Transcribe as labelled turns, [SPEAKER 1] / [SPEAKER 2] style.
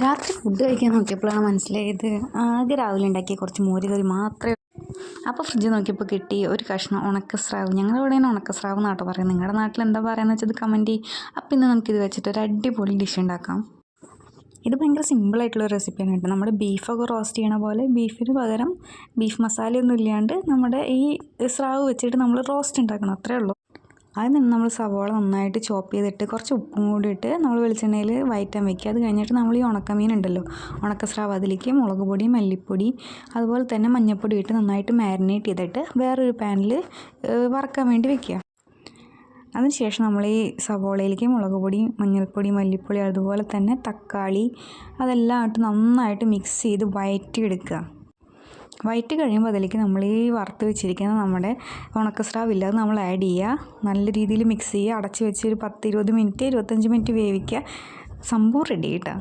[SPEAKER 1] രാത്രി ഫുഡ് കഴിക്കാൻ നോക്കിയപ്പോഴാണ് മനസ്സിലായത് ആകെ രാവിലെ ഉണ്ടാക്കിയ കുറച്ച് മോര് കറി മാത്രമേ. അപ്പോൾ ഫ്രിഡ്ജ് നോക്കിയപ്പോൾ കിട്ടി ഒരു കഷ്ണം ഉണക്കസ്രാവ്. ഞങ്ങളുടെ ഇവിടെ ഉണക്കസ്രാവ് എന്നാട്ടോ പറയും. നിങ്ങളുടെ നാട്ടിൽ എന്താ പറയുക വെച്ചത് കമൻറ്റ് ചെയ്യും. അപ്പോൾ ഇന്ന് നമുക്കിത് വെച്ചിട്ട് ഒരു അടിപൊളി ഡിഷ് ഉണ്ടാക്കാം. ഇത് ഭയങ്കര സിമ്പിളായിട്ടുള്ള റെസിപ്പിയാണ് കേട്ടോ. നമ്മുടെ ബീഫൊക്കെ റോസ്റ്റ് ചെയ്യണ പോലെ ബീഫിന് പകരം ബീഫ് മസാലയൊന്നും ഇല്ലാണ്ട് നമ്മുടെ ഈ സ്രാവ് വെച്ചിട്ട് നമ്മൾ റോസ്റ്റ് ഉണ്ടാക്കണം, അത്രേ ഉള്ളൂ. അതിൽ നിന്ന് നമ്മൾ സവോള നന്നായിട്ട് ചോപ്പ് ചെയ്തിട്ട് കുറച്ച് ഉപ്പും കൂടി ഇട്ട് നമ്മൾ വെളിച്ചെണ്ണയിൽ വഴറ്റാൻ വെക്കുക. അത് കഴിഞ്ഞിട്ട് നമ്മൾ ഈ ഉണക്കമീൻ ഉണ്ടല്ലോ, ഉണക്കസ്രാവ്, അതിലേക്ക് മുളക് പൊടി, മല്ലിപ്പൊടി, അതുപോലെ തന്നെ മഞ്ഞൾപ്പൊടി ഇട്ട് നന്നായിട്ട് മാരിനേറ്റ് ചെയ്തിട്ട് വേറൊരു പാനിൽ വറക്കാൻ വേണ്ടി വെക്കുക. അതിനുശേഷം നമ്മൾ ഈ സവോളയിലേക്ക് മുളക് പൊടി, മഞ്ഞൾപ്പൊടി, മല്ലിപ്പൊടി, അതുപോലെ തന്നെ തക്കാളി അതെല്ലാം ഇട്ട് നന്നായിട്ട് മിക്സ് ചെയ്ത് വഴറ്റിയെടുക്കുക. വഴറ്റി കഴിയുമ്പോൾ അതിലേക്ക് നമ്മൾ ഈ വറുത്ത് വെച്ചിരിക്കുന്ന നമ്മുടെ ഉണക്കസ്രാവില്ല അത് നമ്മൾ ആഡ് ചെയ്യുക. നല്ല രീതിയിൽ മിക്സ് ചെയ്യുക. അടച്ച് വെച്ച് ഒരു 10-20 മിനിറ്റ് 25 മിനിറ്റ് വേവിക്കുക. സംഭവം റെഡി കേട്ടോ.